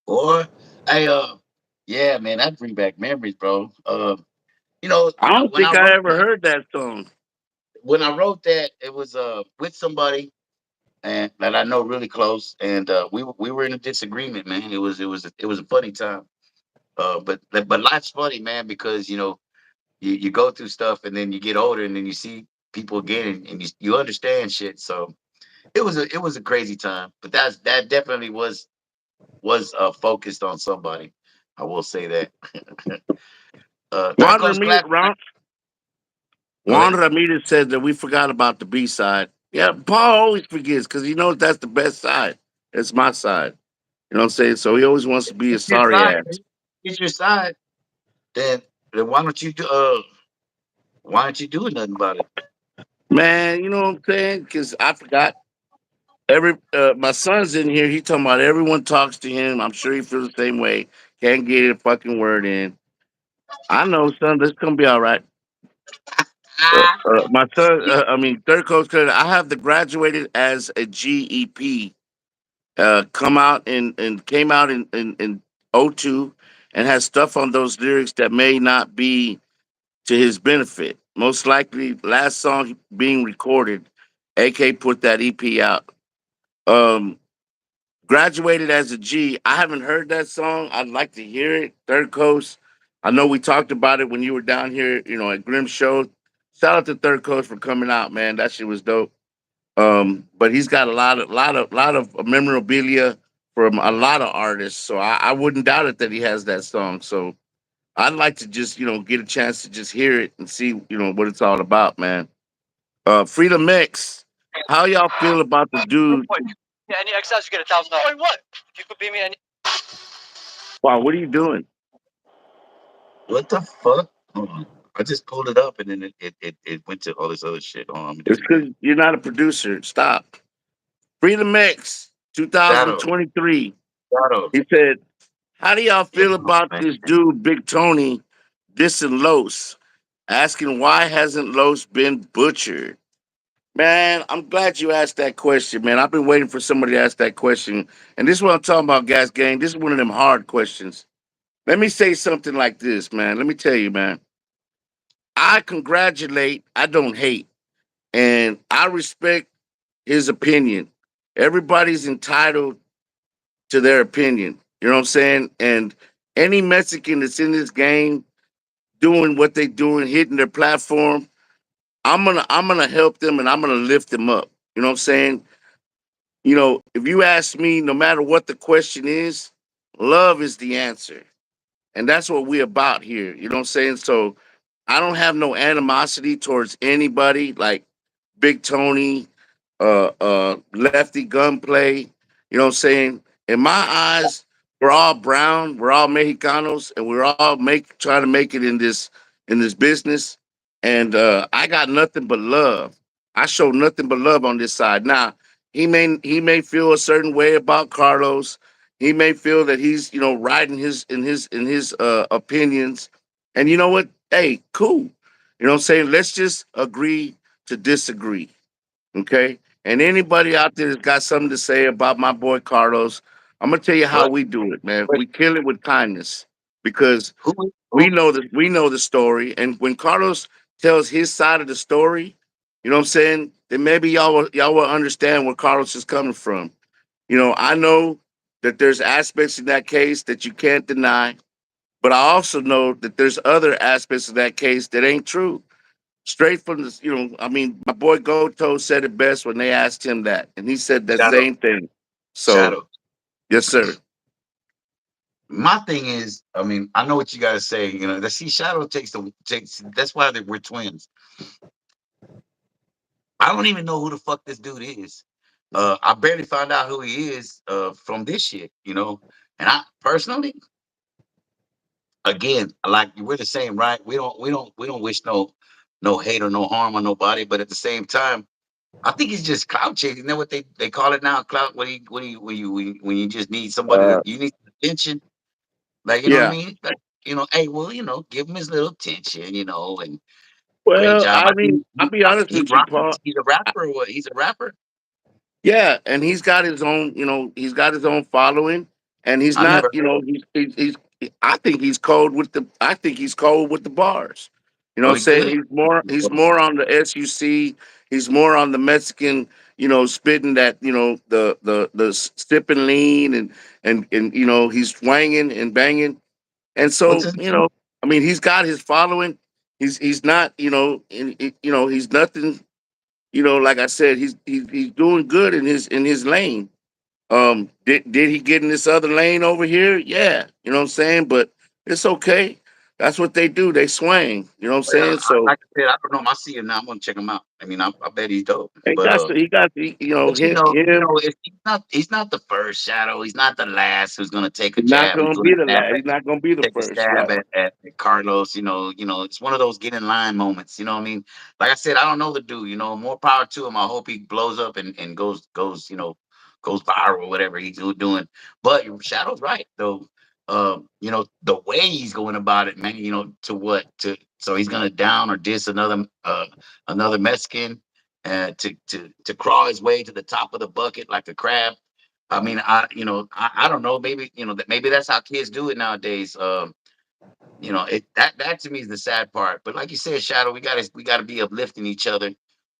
Boy, I yeah, man, that bring back memories, bro. I don't When I think I wrote ever that, heard that song. it was with somebody and that I know really close, and we were in a disagreement, man. It was a funny time. But life's funny, man, because you go through stuff and then you get older and then you see people again and you understand shit. So it was a crazy time. But that definitely was focused on somebody. I will say that. Third Juan Coast Ramirez, Classic. Go Juan ahead. Ramirez said that we forgot about the B side. Yeah, Paul always forgets because he knows that's the best side. It's my side. You know what I'm saying? So he always wants to be a It's your sorry side. ass. It's your side. Then then why aren't you doing nothing about it? Man, you know what I'm saying? Because I forgot. My son's in here. He talking about everyone talks to him. I'm sure he feels the same way. Can't get a fucking word in. I know, son. This gonna be all right. My son. Third coach. I have the graduated as a GEP. Come out and came out in '02 and has stuff on those lyrics that may not be to his benefit. Most likely, last song being recorded, AK put that EP out. Um, Graduated as a G. I haven't heard that song. I'd like to hear it. Third Coast. I know we talked about it when you were down here, at Grimm Show. Shout out to Third Coast for coming out, man. That shit was dope. But he's got a lot of memorabilia from a lot of artists. So I wouldn't doubt it that he has that song. So I'd like to just, get a chance to just hear it and see, what it's all about, man. Freedom Mix. How y'all feel about the dude? Wow, what are you doing? What the fuck? Hold on. I just pulled it up and then it went to all this other shit. Hold on, let me do It's it again. because you're not a producer. Stop. Freedom Mix Shadow. 2023. Shadow. He said, how do y'all Yeah, feel about man. this dude, Big Tony, dissing Los? Asking why hasn't Los been butchered? Man, I'm glad you asked that question, man. I've been waiting for somebody to ask that question. And this is what I'm talking about, Gas Gang. This is one of them hard questions. Let me say something like this, man. Let me tell you, man. I congratulate, I don't hate. And I respect his opinion. Everybody's entitled to their opinion. You know what I'm saying? And any Mexican that's in this game doing what they doing, hitting their platform, I'm gonna help them and I'm gonna lift them up. You know what I'm saying? if you ask me, no matter what the question is, love is the answer. And that's what we're about here. You know what I'm saying? So I don't have no animosity towards anybody like Big Tony, Lefty Gunplay. You know what I'm saying? In my eyes, we're all brown, we're all Mexicanos, and we're all trying to make it in this business. And I got nothing but love. I show nothing but love on this side. Now, he may feel a certain way about Carlos. He may feel that he's right in his opinions. And you know what? Hey, cool. You know what I'm saying? Let's just agree to disagree. Okay. And anybody out there that's got something to say about my boy Carlos, I'm gonna tell you how But we do it, man. but We kill it with kindness because who we who know that we know the story. And when Carlos tells his side of the story, you know what I'm saying, then maybe y'all will understand where Carlos is coming from. I know that there's aspects in that case that you can't deny, but I also know that there's other aspects of that case that ain't true. Straight from I mean, my boy Goto said it best when they asked him that, and he said that shadow same thing. So, shadow? yes, sir. My thing is, I mean, I know what you guys say. The see shadow takes. That's why we're twins. I don't even know who the fuck this dude is. I barely found out who he is from this shit. And I personally, again, like we're the same, right? We don't wish no hate or no harm on nobody, but at the same time, I think it's just clout chasing. Isn't that what they call it now? Clout. When you just need somebody Uh, to you need attention, like you know what I yeah. mean? Like, hey, well, give him his little attention, and great Well, job. I mean, I'll be I think honest he with you, rocks. Paul. He's a rapper or what? He's a rapper. Yeah, and he's got his own following, and he's I've not, never heard of him. I think he's cold with the bars. You know Oh, what I'm he saying? good. He's more on the SUC. He's more on the Mexican, spitting that, the sipping lean and he's swanging and banging. And What's so, his name? I mean, he's got his following. He's not, he's nothing, like I said, he's doing good in his lane. Did he get in this other lane over here? Yeah, you know what I'm saying. But it's okay. That's what they do. They swing. You know what I'm saying. So Like I said, I don't know him. I see him now. I'm gonna check him out. I mean, I bet he's dope. he But got he got the, but him. he's not the first shadow. He's not the last who's gonna take a He's not jab. Who's gonna gonna be the stab last. He's not gonna be the take a first. stab Right. at Carlos. It's one of those get in line moments. You know what I mean? Like I said, I don't know the dude. More power to him. I hope he blows up and goes viral, whatever he's doing. But Shadow's right though. The way he's going about it, man. To what to so he's gonna down or diss another Mexican to crawl his way to the top of the bucket like a crab. I mean, I don't know. Maybe maybe that's how kids do it nowadays. That to me is the sad part. But like you said, Shadow, we gotta be uplifting each other.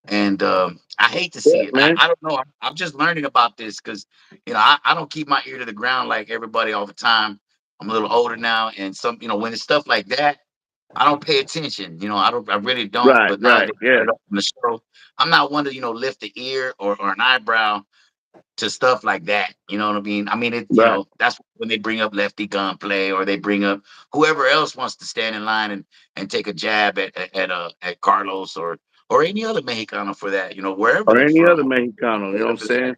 And I hate to Yeah, see it. I, man. I don't know. I'm just learning about this because I don't keep my ear to the ground like everybody all the time. I'm a little older now, and when it's stuff like that, I don't pay attention. I really don't. Right. But now Right. that Yeah. you brought it up on the show, I'm not one to lift the ear or an eyebrow to stuff like that. You know what I mean? I mean, Right. that's when they bring up Lefty Gunplay or they bring up whoever else wants to stand in line and take a jab at Carlos or any other Mexicano for that. Wherever Or they're any other from, Mexicano. You know what I'm whatever they saying?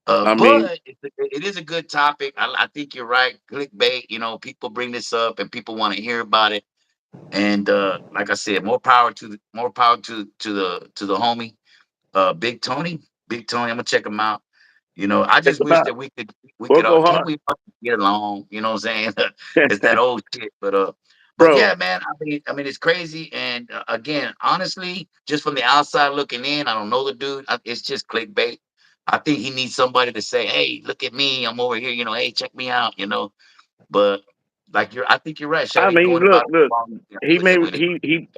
I mean, but it is a good topic. I think you're right. Clickbait. People bring this up and people want to hear about it. And like I said, more power to the homie, Big Tony. Big Tony. I'm gonna check him out. I check just them wish out. that we could We'll go can't hard, we fucking get along, you know what I'm saying? It's that old shit. But bro. yeah, man, I mean it's crazy. And again, honestly, just from the outside looking in, I don't know the dude. It's just clickbait. I think he needs somebody to say, "Hey, look at me. I'm over here, hey, check me out." But I think you're right, Shadow. I He's mean, going look, about it look. wrong, He with may it with it. he.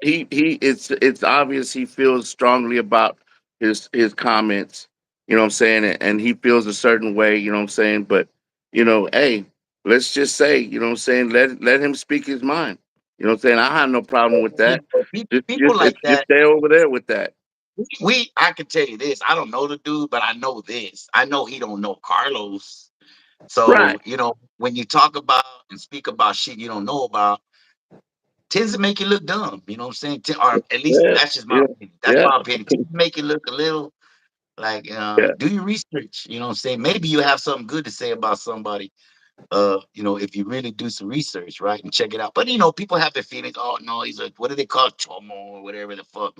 It's obvious he feels strongly about his comments. You know what I'm saying, and he feels a certain way. You know what I'm saying, but hey, let's just say, you know what I'm saying. Let him speak his mind. You know what I'm saying. I have no problem with that. People like Just that. stay over there with that. I can tell you this. I don't know the dude, but I know this. I know he don't know Carlos. Right. So, when you talk about and speak about shit you don't know about, tends to make you look dumb. You know what I'm saying? Or at least Yeah. that's just my Yeah. opinion. That's Yeah. my opinion. Tends to make you look a little like, Yeah. do your research. You know what I'm saying? Maybe you have something good to say about somebody. If you really do some research, right, and check it out. But people have their feelings. Oh no, he's a what do they call it, chomo or whatever the fuck,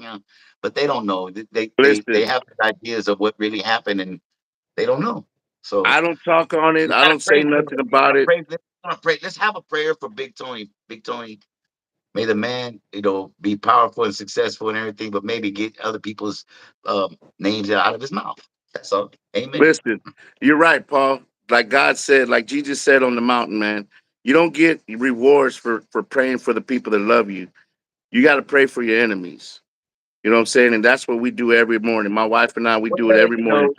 But they don't know. They Listen, have ideas of what really happened, and they don't know. So I don't talk on it. we I gotta don't say pray for nothing them. We about gotta it. pray. Let's let's have a prayer for Big Tony. Big Tony, may the man, be powerful and successful and everything, but maybe get other people's names out of his mouth. That's all. Amen. Listen, you're right, Paul. Like God said, like Jesus said on the mountain, man, you don't get rewards for praying for the people that love you. You got to pray for your enemies. You know what I'm saying? And that's what we do every morning. My wife and I, we do it Well, every morning.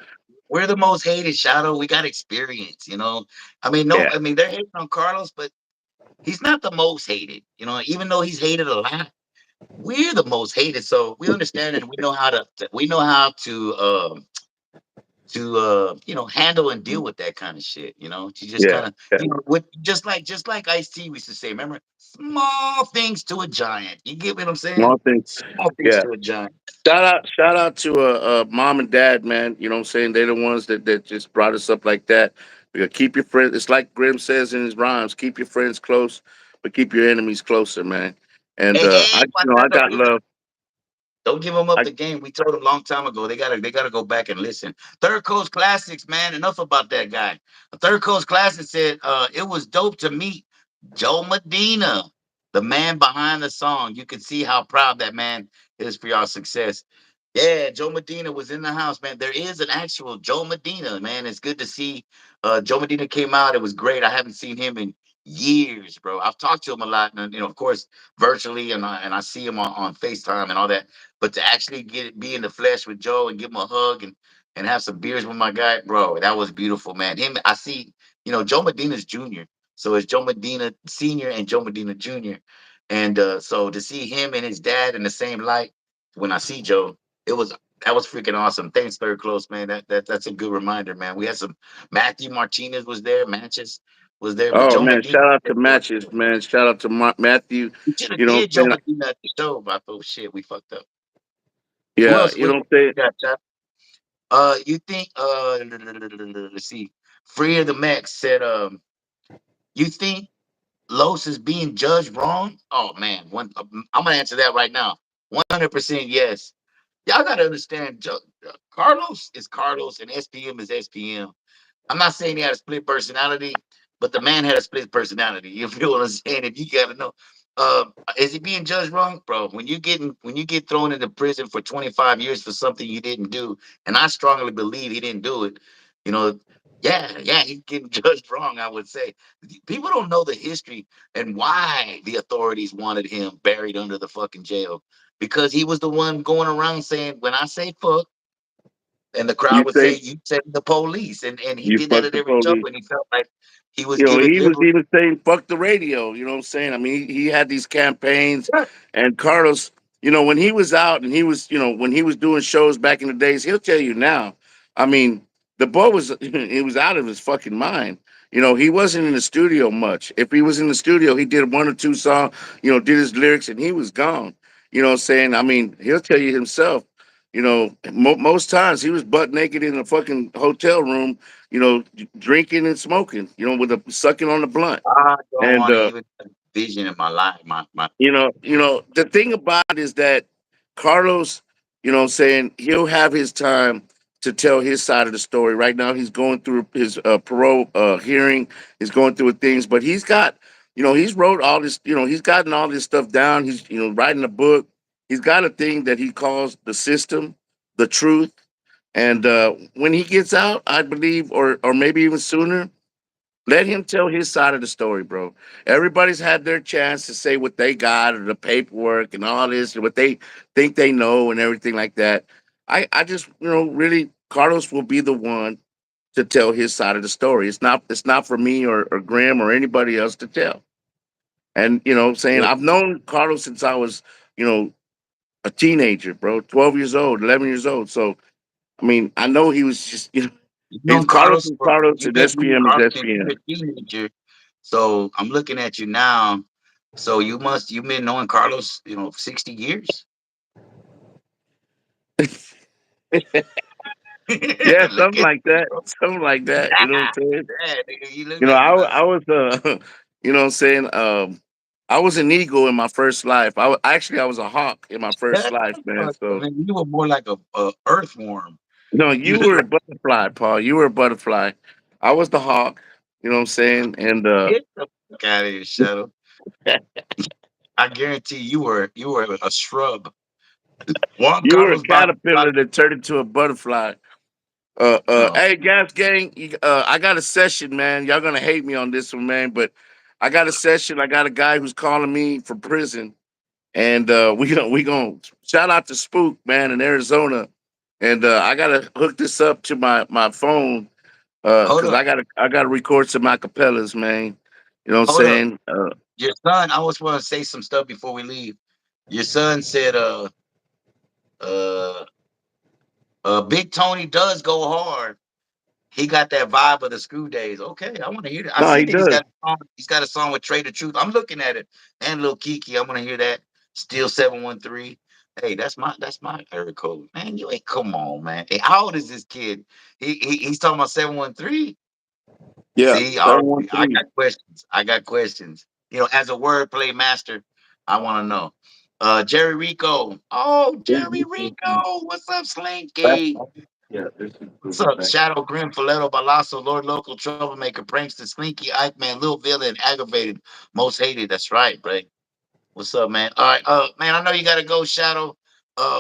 we're the most hated, Shadow. We got experience. I mean, no, Yeah. I mean they're hating on Carlos, but he's not the most hated. Even though he's hated a lot, we're the most hated. So we understand and we know how to handle and deal with that kind of shit. To just Yeah. kind of Yeah. with just like Ice T used to say. Remember, small things to a giant. You get what I'm saying? One thing. Small things Yeah. to a giant. Shout out to mom and dad, man. You know what I'm saying? They're the ones that just brought us up like that. You gotta keep your friends. It's like Grimm says in his rhymes: keep your friends close, but keep your enemies closer, man. And Hey, hey, watch I out! got love. Don't give them up I the game. We told them a long time ago. They gotta go back and listen. Third Coast Classics, man. Enough about that guy. The Third Coast Classics said it was dope to meet Joe Medina, the man behind the song. You can see how proud that man is for y'all success. Yeah, Joe Medina was in the house, man. There is an actual Joe Medina, man. It's good to see. Joe Medina came out. It was great. I haven't seen him in years, bro. I've talked to him a lot, and of course, virtually, and I see him on FaceTime and all that. But to actually be in the flesh with Joe and give him a hug and have some beers with my guy, bro, that was beautiful, man. I see, Joe Medina's junior. So it's Joe Medina Senior and Joe Medina Jr. And so to see him and his dad in the same light when I see Joe, it was that was freaking awesome. Thanks, Third Close, man. That's a good reminder, man. We had some Matthew Martinez was there, Matches was there, but Oh Joe man, Medina. shout out to Matches, man. Shout out to Matthew. We should have You know did what Joe I'm saying? Medina at the show, but I thought shit, we fucked up. Who Yeah, else? you Who know what I'm saying? got Chop? You think? Let's see. Free of the Max said, you think Los is being judged wrong? Oh man, I'm gonna answer that right now. 100% yes. Y'all gotta understand, Carlos is Carlos and SPM is SPM. I'm not saying he had a split personality, but the man had a split personality. You feel what I'm saying? If you gotta know, uh, is he being judged wrong, bro? When you get thrown into prison for 25 years for something you didn't do, and I strongly believe he didn't do it. You know, yeah, he's getting judged wrong. I would say people don't know the history and why the authorities wanted him buried under the fucking jail because he was the one going around saying, "When I say fuck." And the You crowd would say, say "You said the police," and he you did that fuck at the every show, police. and he felt like he was You know, giving he was liberal. even saying "fuck the radio." You know what I'm saying? I mean, he had these campaigns, Yeah, and Carlos, when he was out and he was, when he was doing shows back in the days, he'll tell you now. I mean, the boy was he was out of his fucking mind. He wasn't in the studio much. If he was in the studio, he did one or two songs, did his lyrics, and he was gone. You know what I'm saying? I mean, he'll tell you himself. Most times he was butt naked in a fucking hotel room, drinking and smoking, with a sucking on the blunt. I don't And want to even have a vision in my life. My the thing about it is that Carlos, what I'm saying, he'll have his time to tell his side of the story. Right now, he's going through his parole hearing. He's going through things, but he's got, he's wrote all this. He's gotten all this stuff down. He's, writing a book. He's got a thing that he calls the system, the truth. And when he gets out, I believe, or maybe even sooner, let him tell his side of the story, bro. Everybody's had their chance to say what they got or the paperwork and all this, and what they think they know and everything like that. I just, really, Carlos will be the one to tell his side of the story. It's not for me or Graham or anybody else to tell. And, saying I've known Carlos since I was, you know, a teenager, bro, 12 years old, 11 years old. So I mean, I know he was just, You've if known Carlos Carlos is for Carlos you've and been knowing SPM is Carlos since you were SPM. a teenager. So I'm looking at you now. So you've been knowing Carlos, 60 years. Yeah, Look something at like you, that. bro. Something like that. You know what I'm saying? Yeah, nigga, you look You know, like I, about I was, you know what I'm saying? I was an eagle in my first life. Actually, I was a hawk in my first Shut life, the man. fuck up, So, man. You were more like a earthworm. no, You you look were a like butterfly, Paul. You were a butterfly. I was the hawk. You know what I'm saying? And get the fuck out of here, Shadow. I guarantee you were a shrub. Juan you were a Carlos Bottom. caterpillar that turned into a butterfly. Oh, Hey, Gas Gang, I got a session, man. Y'all gonna hate me on this one, man, but I got a session. I got a guy who's calling me from prison, and we gonna shout out to Spook, man, in Arizona, and I gotta hook this up to my phone, hold cause up, I gotta record some acapellas, man. You know what I'm hold up. saying? Your son. I always want to say some stuff before we leave. Your son said, uh, Big Tony does go hard. He got that vibe of the Screw Days. Okay, I want to hear that. I No, see he that he's does. got a song. He's got a song with Trey the Truth. I'm looking at it, and Lil Kiki. I want to hear that. Still 713. Hey, that's my area code, man. You ain't come on, man. Hey, how old is this kid? He's talking about 713. Yeah, See, seven one I three. got questions. I got questions. As a wordplay master, I want to know. Jerry Rico. Oh, Jerry Rico. What's up, Slinky? Yeah, this is What's good, up? man. Shadow, Grim, Filetto, Balasso, Lord Local, Troublemaker, Prankster, Slinky, Ike Man, Lil Villain, Aggravated, Most Hated. That's right, bro. What's up, man? All right, man, I know you gotta go, Shadow.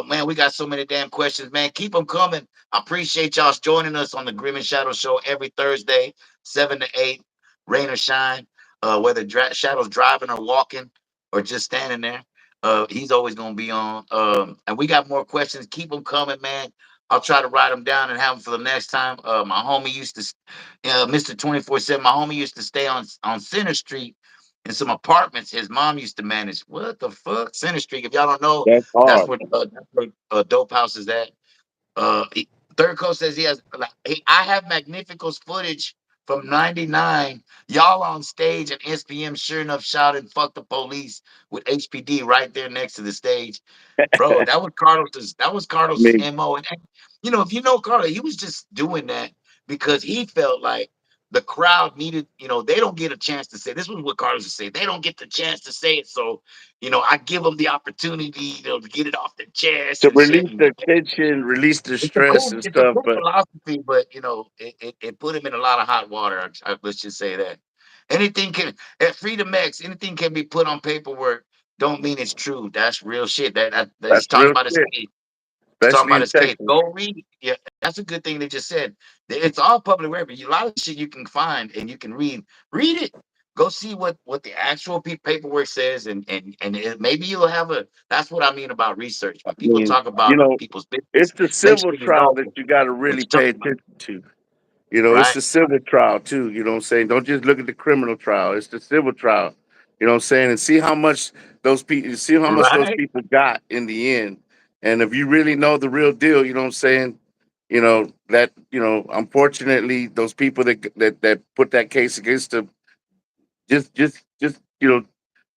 Man, we got so many damn questions, man. Keep them coming. I appreciate y'all joining us on the Grim and Shadow show every Thursday, 7 to 8, rain or shine. Whether Shadow's driving or walking or just standing there, he's always gonna be on. And we got more questions. Keep them coming, man. I'll try to write them down and have them for the next time. My homie used to, Mr. 24/7. My homie used to stay on Center Street in some apartments his mom used to manage. What the fuck? Center Street. If y'all don't know, That's that's hard. where Dope House is at. Third Coast says he has. I have Magnificos footage from '99. Y'all on stage and SPM sure enough shouting "fuck the police" with HPD right there next to the stage. Bro, that was Carlos's. That was I Carlos's mean, mo. And if you know Carlos, he was just doing that because he felt like the crowd needed. They don't get a chance to say. This was what Carlos would say. They don't get the chance to say it, so I give them the opportunity, to get it off their chest to and shit. release And their tension, release their stress and it's a stuff, cool but philosophy, but it put him in a lot of hot water. Let's just say that anything can at Freedom X, anything can be put on paperwork. Don't mean it's true. That's real shit. That he's that's talking real about his shit, case. He's talking especially about in his case. Texas. Go read it. Yeah, that's a good thing they just said. It's all public record. A lot of shit you can find and you can read. Read it. Go see what the actual paperwork says, and maybe you'll have a. That's what I mean about research. When I people mean, talk about you know, people's it's business, the make civil sure you trial know that you got to what really you're pay talking about, attention to. You know, it's right? the civil trial too. You know what I'm saying? Don't just look at the criminal trial. It's the civil trial. You know what I'm saying? And see how much those Right, people got in the end. And if you really know the real deal, you know what I'm saying? Unfortunately, those people that put that case against them just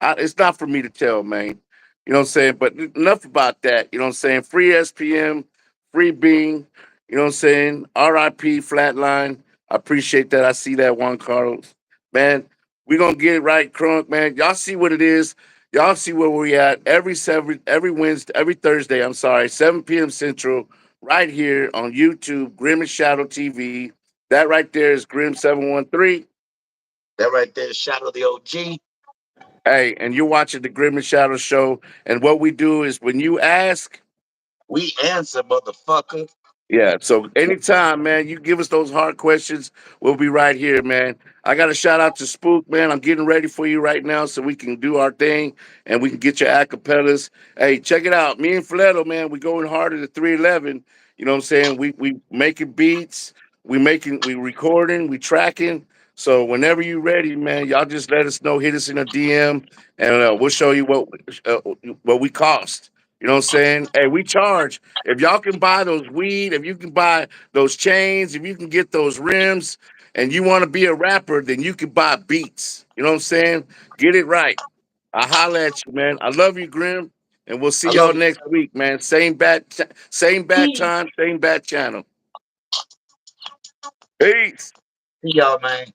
it's not for me to tell, man. You know what I'm saying? But enough about that. You know what I'm saying? Free SPM, free Bean. You know what I'm saying? RIP Flatline. I appreciate that. I see that, Juan Carlos. Man, we gonna get it right, Crunk, man. Y'all see what it is. Y'all see where we at every Wednesday, every Thursday, I'm sorry, 7 p.m. Central, right here on YouTube, Grim and Shadow TV. That right there is Grim 713. that right there, Shadow the OG. Hey, and you're watching the Grim and Shadow show. And what we do is when you ask, We answer, motherfucker. yeah. So anytime, man, you give us those hard questions, we'll be right here, man. I got a shout out to Spook, man. I'm getting ready for you right now so we can do our thing and we can get your acapellas. Hey, check it out. Me and Fleto, man, we going harder to 311. You know what I'm saying? We making beats, we recording, we tracking. So whenever you ready, man, y'all just let us know. Hit us in a DM, and we'll show you uh, what we cost. You know what I'm saying? Hey, we charge. If y'all can buy those weed, if you can buy those chains, if you can get those rims, and you want to be a rapper, then you can buy beats. You know what I'm saying? Get it right. I holla at you, man. I love you, Grim, and we'll see I y'all love you. next week, man. Same bat See time, same bat channel. Peace. y'all, man.